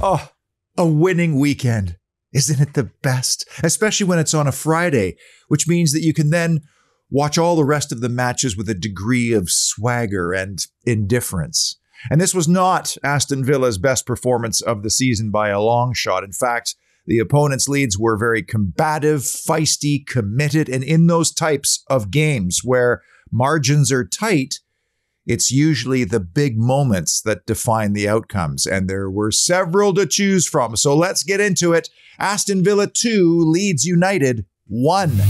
Oh, a winning weekend. Isn't it the best? Especially when it's on a Friday, which means that you can then watch all the rest of the matches with a degree of swagger and indifference. And this was not Aston Villa's best performance of the season by a long shot. In fact, the opponent's Leeds were very combative, feisty, committed, and in those types of games where margins are tight, it's usually the big moments that define the outcomes, and there were several to choose from. So let's get into it. Aston Villa 2, Leeds United 1.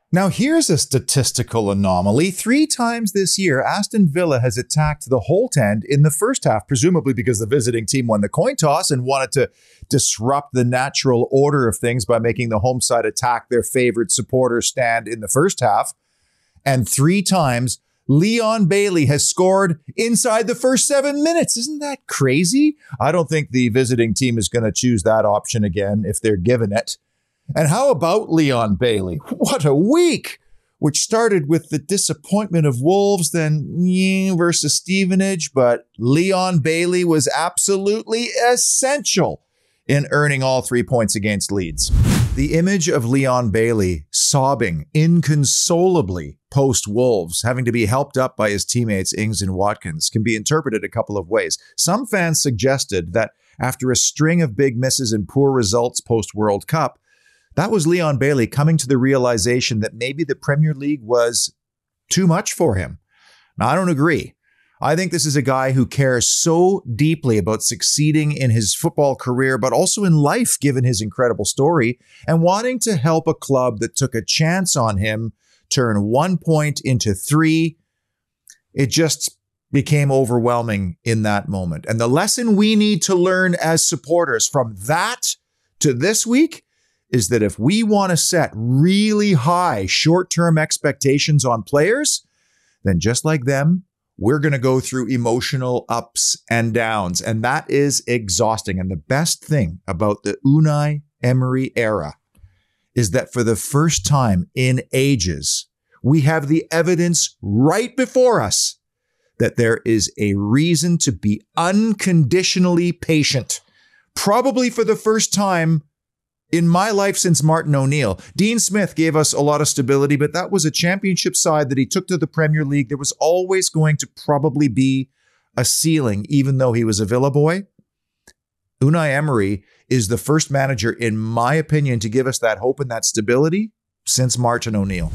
Now, here's a statistical anomaly. 3 times this year, Aston Villa has attacked the Holt End in the first half, presumably because the visiting team won the coin toss and wanted to disrupt the natural order of things by making the home side attack their favorite supporter stand in the first half. And 3 times, Leon Bailey has scored inside the first 7 minutes. Isn't that crazy? I don't think the visiting team is going to choose that option again if they're given it. And how about Leon Bailey? What a week! Which started with the disappointment of Wolves, then versus Stevenage, but Leon Bailey was absolutely essential in earning all 3 points against Leeds. The image of Leon Bailey sobbing inconsolably post-Wolves, having to be helped up by his teammates Ings and Watkins, can be interpreted a couple of ways. Some fans suggested that after a string of big misses and poor results post-World Cup, that was Leon Bailey coming to the realization that maybe the Premier League was too much for him. Now, I don't agree. I think this is a guy who cares so deeply about succeeding in his football career, but also in life, given his incredible story, and wanting to help a club that took a chance on him turn 1 point into 3. It just became overwhelming in that moment. And the lesson we need to learn as supporters from that to this week is that if we want to set really high short-term expectations on players, then just like them, we're going to go through emotional ups and downs. And that is exhausting. And the best thing about the Unai Emery era is that for the first time in ages, we have the evidence right before us that there is a reason to be unconditionally patient. Probably for the first time in my life since Martin O'Neill. Dean Smith gave us a lot of stability, but that was a championship side that he took to the Premier League. There was always going to probably be a ceiling, even though he was a Villa boy. Unai Emery is the first manager, in my opinion, to give us that hope and that stability since Martin O'Neill.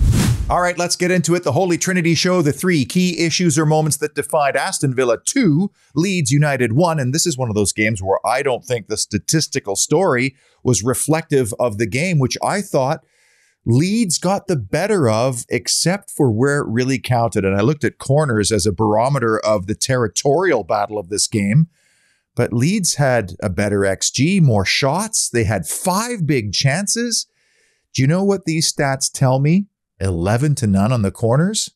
All right, let's get into it. The Holy Trinity show, the 3 key issues or moments that defined Aston Villa 2, Leeds United 1. And this is one of those games where I don't think the statistical story was reflective of the game, which I thought Leeds got the better of, except for where it really counted. And I looked at corners as a barometer of the territorial battle of this game. But Leeds had a better XG, more shots. They had 5 big chances. Do you know what these stats tell me? 11-0 on the corners.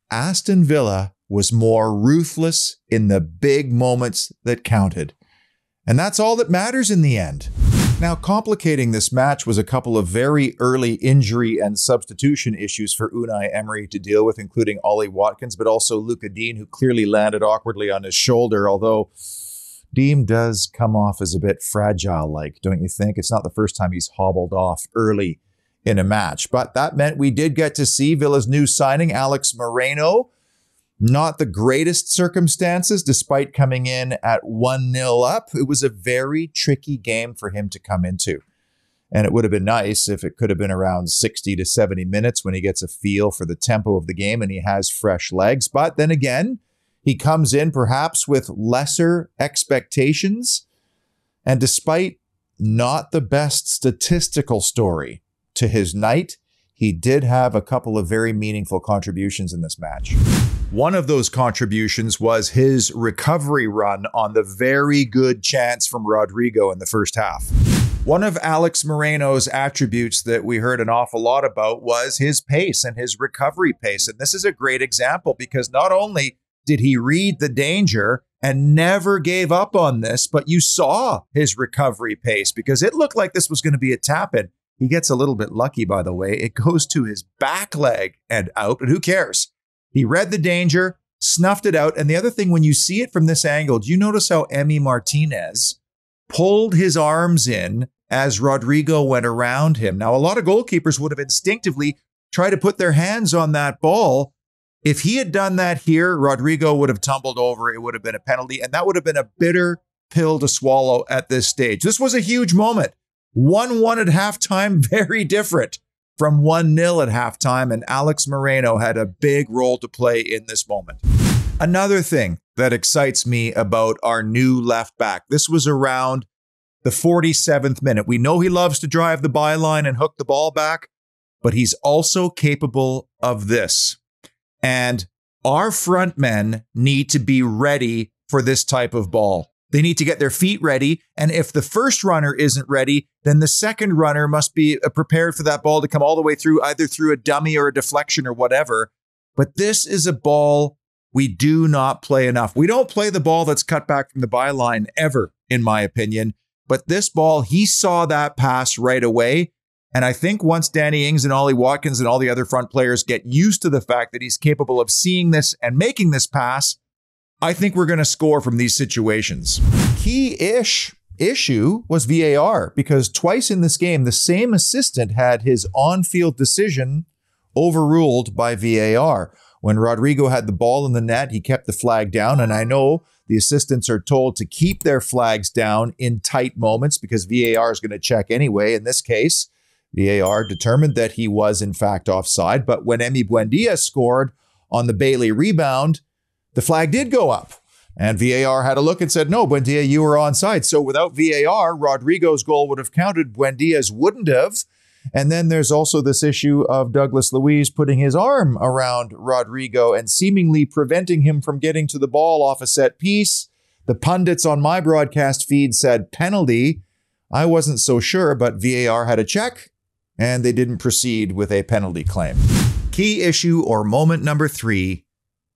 Aston Villa was more ruthless in the big moments that counted. And that's all that matters in the end. Now, complicating this match was a couple of very early injury and substitution issues for Unai Emery to deal with, including Ollie Watkins, but also Luca Dean, who clearly landed awkwardly on his shoulder, although Dean does come off as a bit fragile-like, don't you think? It's not the first time he's hobbled off early in a match. But that meant we did get to see Villa's new signing, Alex Moreno. Not the greatest circumstances, despite coming in at 1-0 up. It was a very tricky game for him to come into. And it would have been nice if it could have been around 60 to 70 minutes when he gets a feel for the tempo of the game and he has fresh legs. But then again, he comes in perhaps with lesser expectations. And despite not the best statistical story to his night, he did have a couple of very meaningful contributions in this match. One of those contributions was his recovery run on the very good chance from Rodrigo in the first half. One of Alex Moreno's attributes that we heard an awful lot about was his pace and his recovery pace. And this is a great example because not only did he read the danger and never gave up on this, but you saw his recovery pace because it looked like this was going to be a tap-in. He gets a little bit lucky, by the way. It goes to his back leg and out, but who cares? He read the danger, snuffed it out. And the other thing, when you see it from this angle, do you notice how Emi Martinez pulled his arms in as Rodrigo went around him? Now, a lot of goalkeepers would have instinctively tried to put their hands on that ball. If he had done that here, Rodrigo would have tumbled over. It would have been a penalty, and that would have been a bitter pill to swallow at this stage. This was a huge moment. 1-1 at halftime, very different from 1-0 at halftime, and Alex Moreno had a big role to play in this moment. Another thing that excites me about our new left back, this was around the 47th minute. We know he loves to drive the byline and hook the ball back, but he's also capable of this. And our front men need to be ready for this type of ball. They need to get their feet ready. And if the first runner isn't ready, then the second runner must be prepared for that ball to come all the way through, either through a dummy or a deflection or whatever. But this is a ball we do not play enough. We don't play the ball that's cut back from the byline ever, in my opinion. But this ball, he saw that pass right away. And I think once Danny Ings and Ollie Watkins and all the other front players get used to the fact that he's capable of seeing this and making this pass, I think we're going to score from these situations. Key-ish issue was VAR, because twice in this game, the same assistant had his on-field decision overruled by VAR. When Rodrigo had the ball in the net, he kept the flag down. And I know the assistants are told to keep their flags down in tight moments because VAR is going to check anyway. In this case, VAR determined that he was in fact offside. But when Emi Buendia scored on the Bailey rebound, the flag did go up. And VAR had a look and said, no, Buendia, you were onside. So without VAR, Rodrigo's goal would have counted. Buendia's wouldn't have. And then there's also this issue of Douglas Luiz putting his arm around Rodrigo and seemingly preventing him from getting to the ball off a set piece. The pundits on my broadcast feed said penalty. I wasn't so sure, but VAR had a check and they didn't proceed with a penalty claim. Key issue or moment number 3,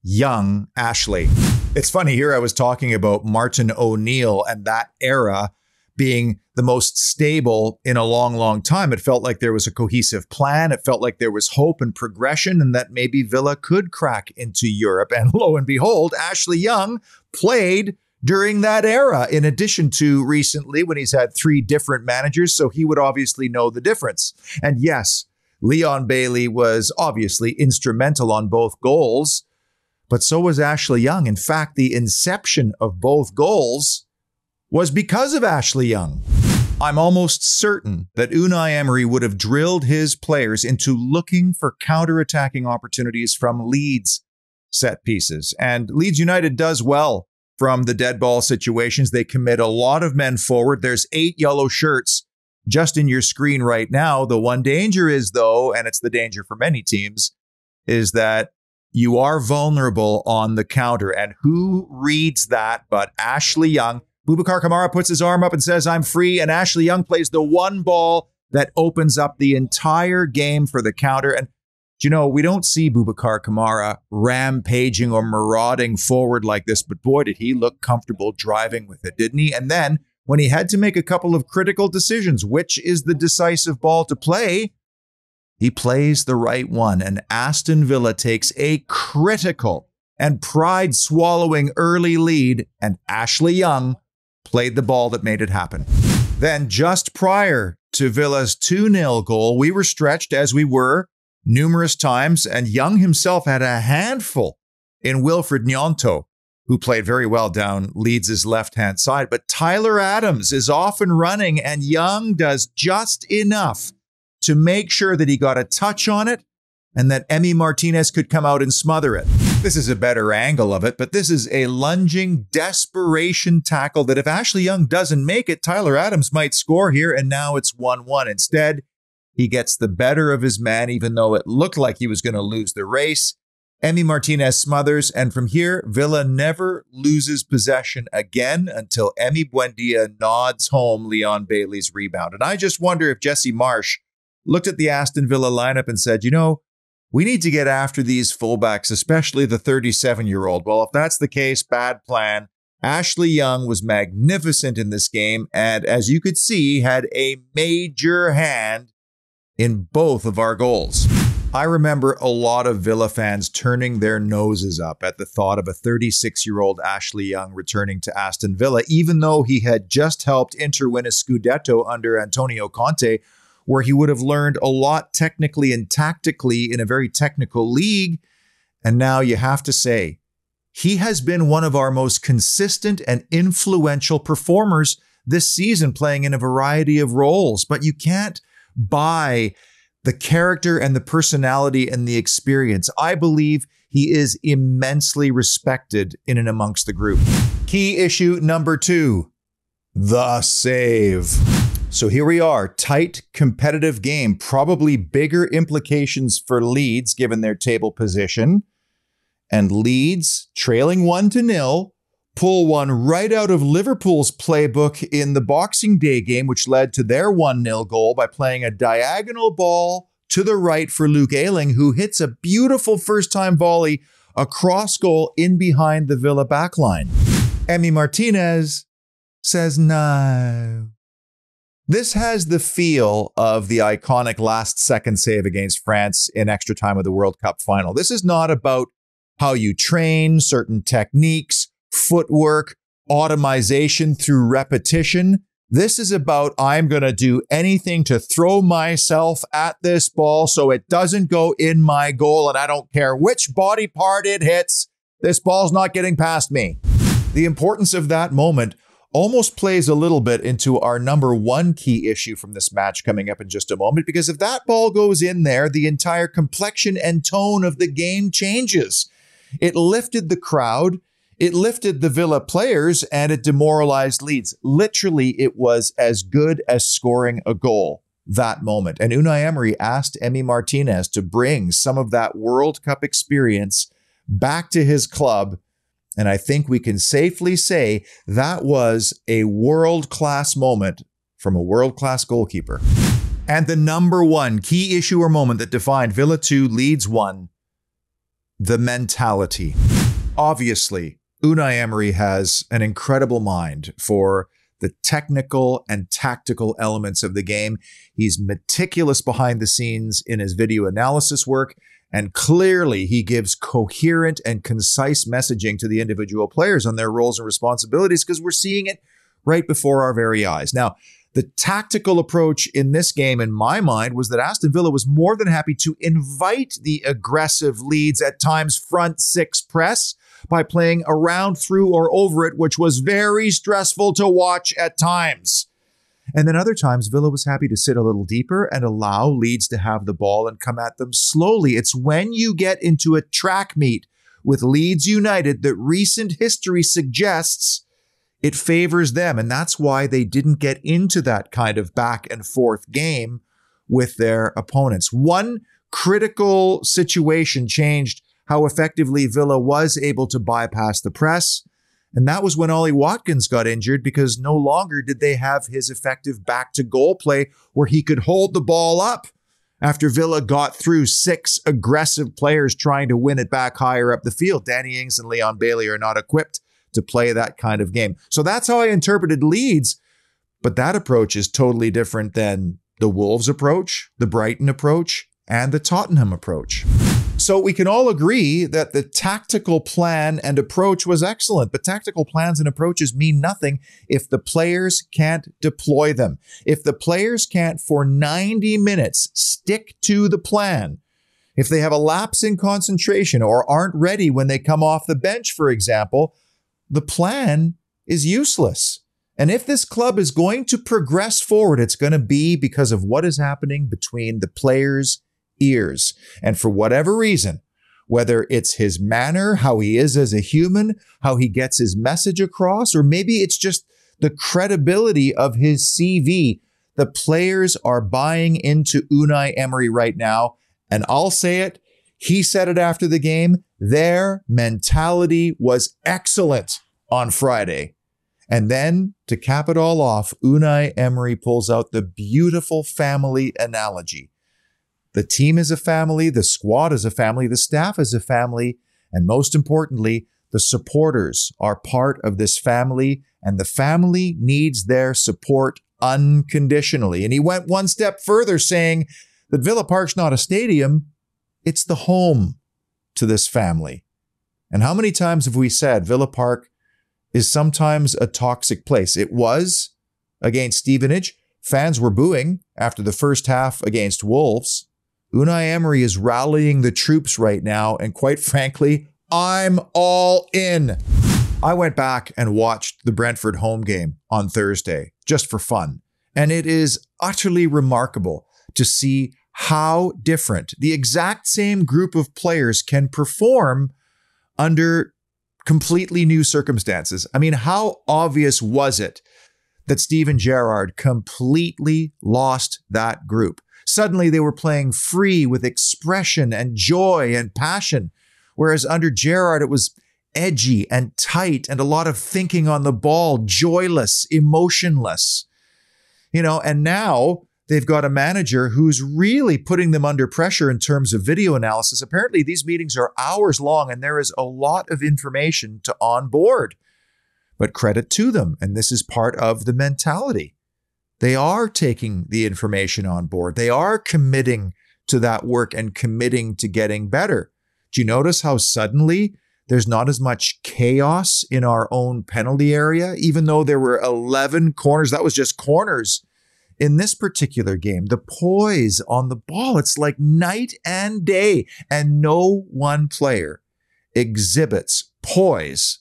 young Ashley. It's funny, here I was talking about Martin O'Neill and that era being the most stable in a long, long time. It felt like there was a cohesive plan. It felt like there was hope and progression and that maybe Villa could crack into Europe. And lo and behold, Ashley Young played during that era, in addition to recently when he's had 3 different managers. So he would obviously know the difference. And yes, Leon Bailey was obviously instrumental on both goals, but so was Ashley Young. In fact, the inception of both goals was because of Ashley Young. I'm almost certain that Unai Emery would have drilled his players into looking for counter-attacking opportunities from Leeds set pieces. And Leeds United does well from the dead ball situations. They commit a lot of men forward. There's 8 yellow shirts just in your screen right now. The one danger is, though, and it's the danger for many teams, is that you are vulnerable on the counter. And who reads that but Ashley Young? Boubacar Kamara puts his arm up and says, I'm free. And Ashley Young plays the one ball that opens up the entire game for the counter. And, you know, we don't see Boubacar Kamara rampaging or marauding forward like this. But boy, did he look comfortable driving with it, didn't he? And then when he had to make a couple of critical decisions, which is the decisive ball to play, he plays the right one. And Aston Villa takes a critical and pride-swallowing early lead. And Ashley Young played the ball that made it happen. Then just prior to Villa's 2-0 goal, we were stretched as we were numerous times, and Young himself had a handful in Wilfred Gnonto, who played very well down Leeds' left-hand side. But Tyler Adams is off and running, and Young does just enough to make sure that he got a touch on it and that Emi Martinez could come out and smother it. This is a better angle of it, but this is a lunging desperation tackle that if Ashley Young doesn't make it, Tyler Adams might score here, and now it's 1-1. Instead, he gets the better of his man, even though it looked like he was going to lose the race. Emi Martinez smothers, and from here, Villa never loses possession again until Emi Buendia nods home Leon Bailey's rebound. And I just wonder if Jesse Marsch looked at the Aston Villa lineup and said, you know, We need to get after these fullbacks, especially the 37-year-old. Well, if that's the case, bad plan. Ashley Young was magnificent in this game, and as you could see, had a major hand in both of our goals. I remember a lot of Villa fans turning their noses up at the thought of a 36-year-old Ashley Young returning to Aston Villa, even though he had just helped Inter win a Scudetto under Antonio Conte, where he would have learned a lot technically and tactically in a very technical league. And now you have to say, he has been one of our most consistent and influential performers this season, playing in a variety of roles. But you can't buy the character and the personality and the experience. I believe he is immensely respected in and amongst the group. Key issue number 2, the save. So here we are, tight, competitive game, probably bigger implications for Leeds given their table position. And Leeds, trailing 1-0, pull one right out of Liverpool's playbook in the Boxing Day game, which led to their 1-0 goal by playing a diagonal ball to the right for Luke Ayling, who hits a beautiful first-time volley across goal in behind the Villa backline. Emi Martinez says no. This has the feel of the iconic last-second save against France in extra time of the World Cup final. This is not about how you train, certain techniques, footwork, automation through repetition. This is about, I'm going to do anything to throw myself at this ball so it doesn't go in my goal, and I don't care which body part it hits. This ball's not getting past me. The importance of that moment almost plays a little bit into our number 1 key issue from this match coming up in just a moment, because if that ball goes in there, the entire complexion and tone of the game changes. It lifted the crowd, it lifted the Villa players, and it demoralized Leeds. Literally, it was as good as scoring a goal that moment. And Unai Emery asked Emi Martinez to bring some of that World Cup experience back to his club. And I think we can safely say that was a world-class moment from a world-class goalkeeper. And the number 1 key issue or moment that defined Villa 2, Leeds 1, the mentality. Obviously, Unai Emery has an incredible mind for the technical and tactical elements of the game. He's meticulous behind the scenes in his video analysis work, and clearly he gives coherent and concise messaging to the individual players on their roles and responsibilities, because we're seeing it right before our very eyes. Now, the tactical approach in this game, in my mind, was that Aston Villa was more than happy to invite the aggressive Leeds, at times front 6 press, by playing around, through, or over it, which was very stressful to watch at times. And then other times, Villa was happy to sit a little deeper and allow Leeds to have the ball and come at them slowly. It's when you get into a track meet with Leeds United that recent history suggests it favors them. And that's why they didn't get into that kind of back and forth game with their opponents. One critical situation changed how effectively Villa was able to bypass the press. And that was when Ollie Watkins got injured, because no longer did they have his effective back to goal play where he could hold the ball up after Villa got through 6 aggressive players trying to win it back higher up the field. Danny Ings and Leon Bailey are not equipped to play that kind of game. So that's how I interpreted Leeds. But that approach is totally different than the Wolves approach, the Brighton approach, and the Tottenham approach. So we can all agree that the tactical plan and approach was excellent, but tactical plans and approaches mean nothing if the players can't deploy them. If the players can't, for 90 minutes, stick to the plan, if they have a lapse in concentration or aren't ready when they come off the bench, for example, the plan is useless. And if this club is going to progress forward, it's going to be because of what is happening between the players' ears. And for whatever reason, whether it's his manner, how he is as a human, how he gets his message across, or maybe it's just the credibility of his CV, the players are buying into Unai Emery right now. And I'll say it, he said it after the game, their mentality was excellent on Friday. And then, to cap it all off, Unai Emery pulls out the beautiful family analogy. The team is a family, the squad is a family, the staff is a family, and most importantly, the supporters are part of this family, and the family needs their support unconditionally. And he went one step further, saying that Villa Park's not a stadium, it's the home to this family. And how many times have we said Villa Park is sometimes a toxic place? It was against Stevenage. Fans were booing after the first half against Wolves. Unai Emery is rallying the troops right now, and quite frankly, I'm all in. I went back and watched the Brentford home game on Thursday, just for fun. And it is utterly remarkable to see how different the exact same group of players can perform under completely new circumstances. I mean, how obvious was it that Steven Gerrard completely lost that group? Suddenly they were playing free with expression and joy and passion, whereas under Gerrard it was edgy and tight and a lot of thinking on the ball, joyless, emotionless. And now they've got a manager who's really putting them under pressure in terms of video analysis. Apparently these meetings are hours long and there is a lot of information to onboard. But credit to them, and this is part of the mentality. They are taking the information on board. They are committing to that work and committing to getting better. Do you notice how suddenly there's not as much chaos in our own penalty area? Even though there were 11 corners, that was just corners in this particular game. The poise on the ball, it's like night and day. And no one player exhibits poise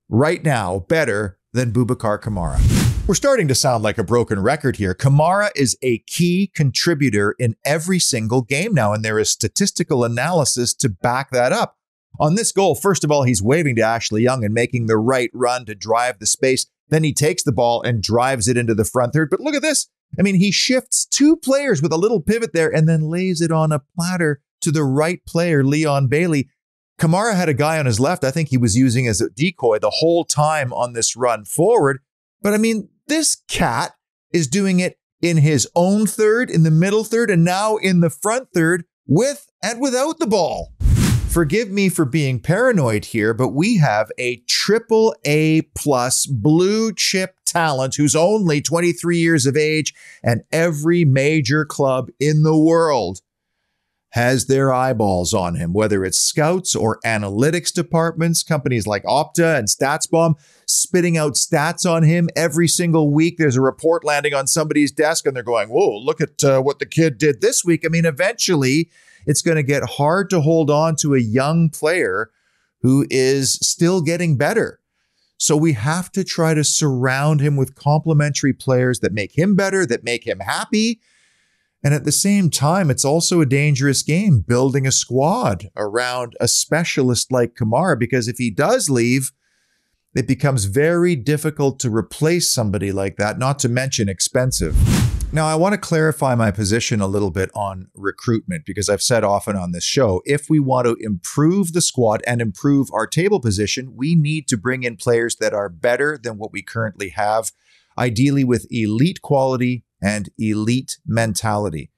right now better than Boubacar Kamara. We're starting to sound like a broken record here. Kamara is a key contributor in every single game now, and there is statistical analysis to back that up. On this goal, first of all, he's waving to Ashley Young and making the right run to drive the space. Then he takes the ball and drives it into the front third. But look at this. I mean, he shifts two players with a little pivot there and then lays it on a platter to the right player, Leon Bailey. Kamara had a guy on his left. I think he was using as a decoy the whole time on this run forward. But I mean, this cat is doing it in his own third, in the middle third, and now in the front third with and without the ball. Forgive me for being paranoid here, but we have a AAA+ blue chip talent who's only 23 years of age, and every major club in the world has their eyeballs on him, whether it's scouts or analytics departments, companies like Opta and StatsBomb spitting out stats on him every single week. There's a report landing on somebody's desk and they're going, whoa, look at what the kid did this week. I mean, eventually it's going to get hard to hold on to a young player who is still getting better. So we have to try to surround him with complementary players that make him better, that make him happy. And at the same time, it's also a dangerous game building a squad around a specialist like Kamara, because if he does leave, it becomes very difficult to replace somebody like that, not to mention expensive. Now, I want to clarify my position a little bit on recruitment, because I've said often on this show, if we want to improve the squad and improve our table position, we need to bring in players that are better than what we currently have, ideally with elite quality and elite mentality.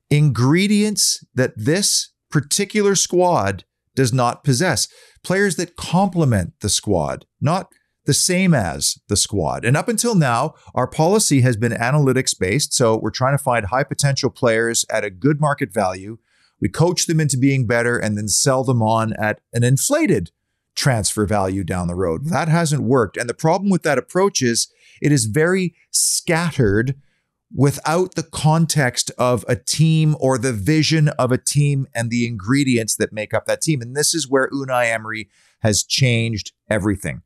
Ingredients that this particular squad does not possess. Players that complement the squad, not the same as the squad. And up until now, our policy has been analytics-based, so we're trying to find high potential players at a good market value. We coach them into being better and then sell them on at an inflated transfer value down the road. That hasn't worked. And the problem with that approach is it is very scattered without the context of a team or the vision of a team and the ingredients that make up that team. And this is where Unai Emery has changed everything.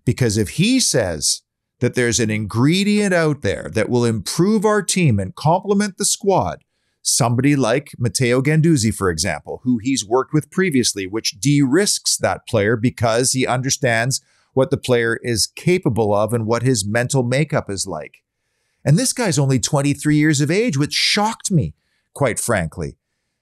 Because if he says that there's an ingredient out there that will improve our team and complement the squad, somebody like Matteo Guendouzi, for example, who he's worked with previously, which de-risks that player because he understands what the player is capable of and what his mental makeup is like. And this guy's only 23 years of age, which shocked me, quite frankly.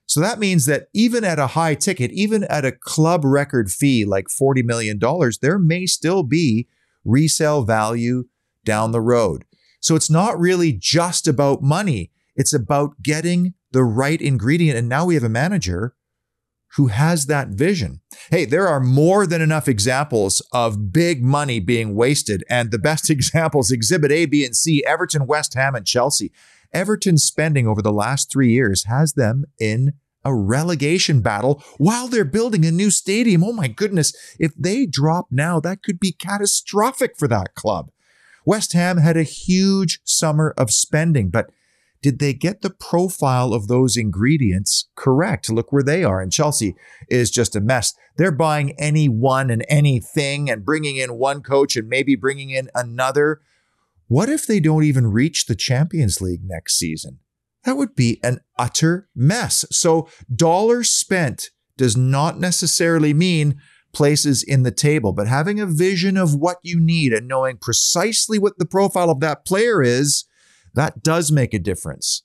So that means that even at a high ticket, even at a club record fee like $40 million, there may still be resale value down the road. So it's not really just about money. It's about getting the right ingredient. And now we have a manager who has that vision. Hey, there are more than enough examples of big money being wasted. And the best examples, Exhibit A, B, and C, Everton, West Ham, and Chelsea. Everton's spending over the last 3 years has them in a relegation battle while they're building a new stadium. Oh my goodness, if they drop now, that could be catastrophic for that club. West Ham had a huge summer of spending, but did they get the profile of those ingredients correct? Look where they are. And Chelsea is just a mess. They're buying anyone and anything and bringing in one coach and maybe bringing in another. What if they don't even reach the Champions League next season? That would be an utter mess. So dollars spent does not necessarily mean places in the table, but having a vision of what you need and knowing precisely what the profile of that player is, that does make a difference.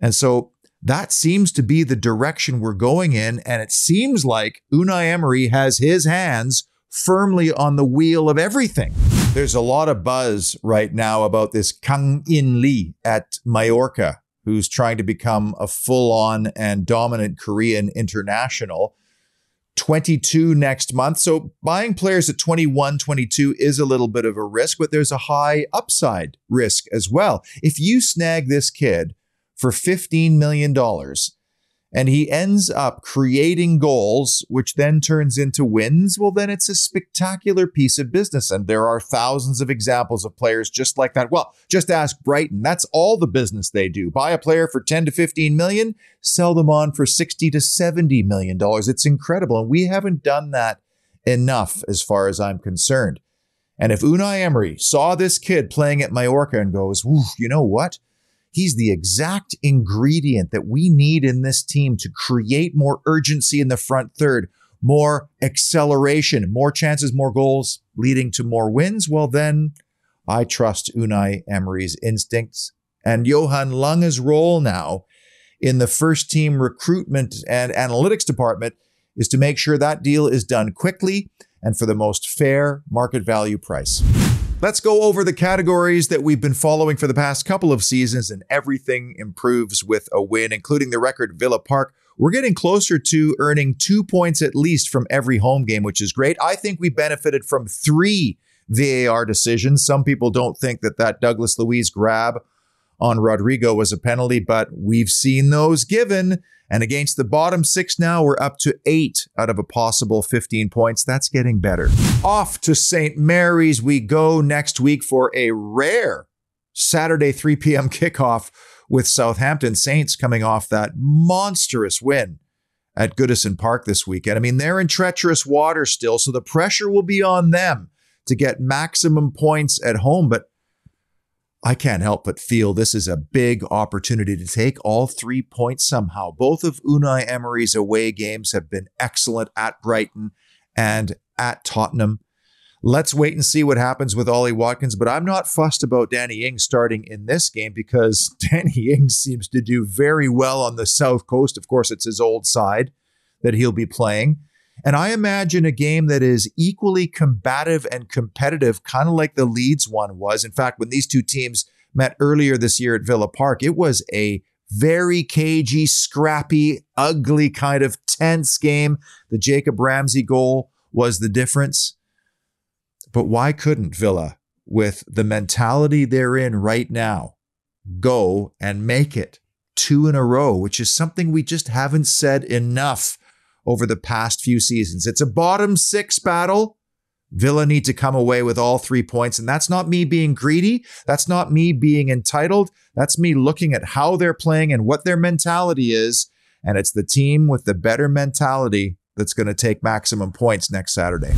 And so that seems to be the direction we're going in. And it seems like Unai Emery has his hands firmly on the wheel of everything. There's a lot of buzz right now about this Kang-in at Mallorca, who's trying to become a full-on and dominant Korean international. 22 next month. So buying players at 21, 22 is a little bit of a risk, but there's a high upside risk as well. If you snag this kid for $15 million and he ends up creating goals, which then turns into wins, well, then it's a spectacular piece of business. And there are thousands of examples of players just like that. Well, just ask Brighton. That's all the business they do. Buy a player for 10 to 15 million, sell them on for 60 to 70 million dollars. It's incredible. And we haven't done that enough as far as I'm concerned. And if Unai Emery saw this kid playing at Mallorca and goes, you know what? He's the exact ingredient that we need in this team to create more urgency in the front third, more acceleration, more chances, more goals, leading to more wins. Well, then I trust Unai Emery's instincts. And Johan Lange's role now in the first team recruitment and analytics department is to make sure that deal is done quickly and for the most fair market value price. Let's go over the categories that we've been following for the past couple of seasons, and everything improves with a win, including the record Villa Park. We're getting closer to earning 2 points at least from every home game, which is great. I think we benefited from 3 VAR decisions. Some people don't think that Douglas Luiz grab on Rodrigo was a penalty, but we've seen those given. And against the bottom 6 now, we're up to 8 out of a possible 15 points. That's getting better. Off to St. Mary's we go next week for a rare Saturday 3 p.m. kickoff with Southampton. Saints coming off that monstrous win at Goodison Park this weekend. I mean, they're in treacherous water still, so the pressure will be on them to get maximum points at home. But I can't help but feel this is a big opportunity to take all 3 points somehow. Both of Unai Emery's away games have been excellent at Brighton and at Tottenham. Let's wait and see what happens with Ollie Watkins, but I'm not fussed about Danny Ings starting in this game because Danny Ings seems to do very well on the South Coast. Of course, it's his old side that he'll be playing. And I imagine a game that is equally combative and competitive, kind of like the Leeds one was. In fact, when these two teams met earlier this year at Villa Park, it was a very cagey, scrappy, ugly kind of tense game. The Jacob Ramsey goal was the difference. But why couldn't Villa, with the mentality they're in right now, go and make it 2 in a row, which is something we just haven't said enough over the past few seasons. It's a bottom 6 battle. Villa need to come away with all 3 points. And that's not me being greedy. That's not me being entitled. That's me looking at how they're playing and what their mentality is. And it's the team with the better mentality that's going to take maximum points next Saturday.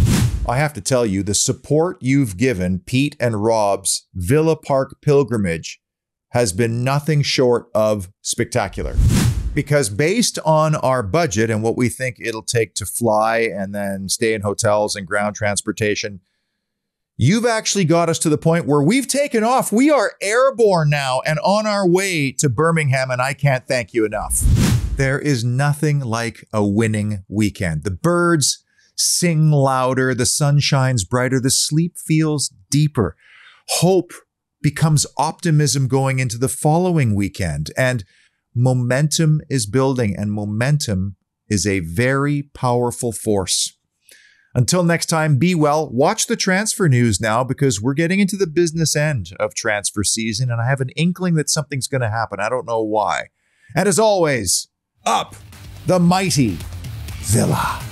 I have to tell you, the support you've given Pete and Rob's Villa Park pilgrimage has been nothing short of spectacular. Because based on our budget and what we think it'll take to fly and then stay in hotels and ground transportation, you've actually got us to the point where we've taken off. We are airborne now and on our way to Birmingham, and I can't thank you enough. There is nothing like a winning weekend. The birds sing louder, the sun shines brighter, the sleep feels deeper. Hope becomes optimism going into the following weekend. And momentum is building, and momentum is a very powerful force. Until next time, be well. Watch the transfer news now, because we're getting into the business end of transfer season, and I have an inkling that something's going to happen. I don't know why. And as always, up the mighty Villa.